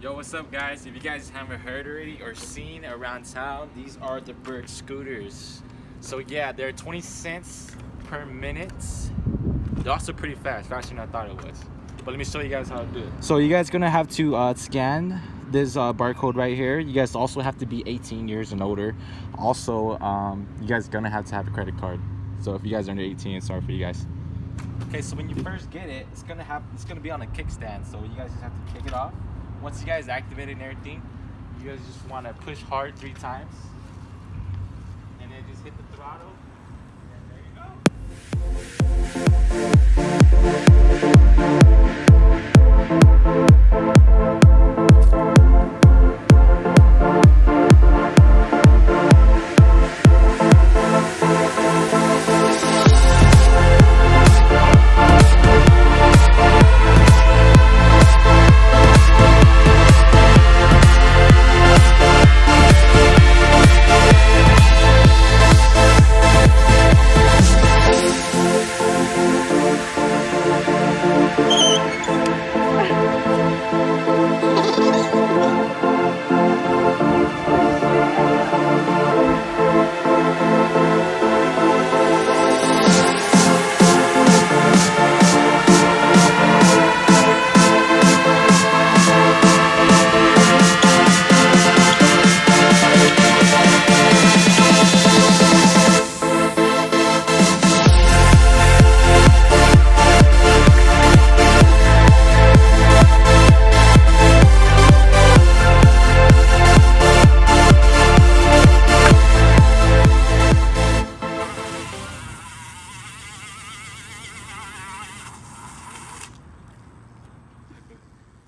Yo, what's up, guys? If you guys haven't heard already or seen around town, these are the Bird scooters. So yeah, they're 20 cents per minute. They're also pretty fast, faster than I thought it was. But let me show you guys how to do it. So you guys gonna have to scan this barcode right here. You guys also have to be 18 years and older. Also, you guys gonna have to have a credit card. So if you guys are under 18, sorry for you guys. Okay, so when you first get it, it's gonna be on a kickstand. So you guys just have to kick it off. Once you guys activate it and everything, you guys just want to push hard 3 times, and then just hit the throttle, and there you go.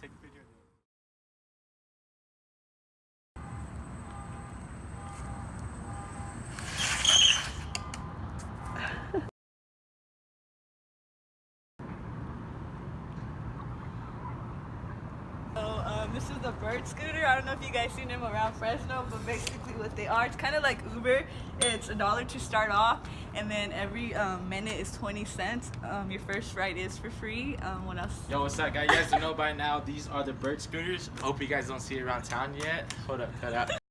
Take a picture. This is the Bird scooter. I don't know if you guys seen them around Fresno, but basically what they are, it's kind of like Uber. It's $1 to start off, and then every minute is 20 cents. Your first ride is for free. What else? Yo, what's up, guys? You guys don't know by now, these are the Bird scooters. Hope you guys don't see it around town yet. Hold up, cut out.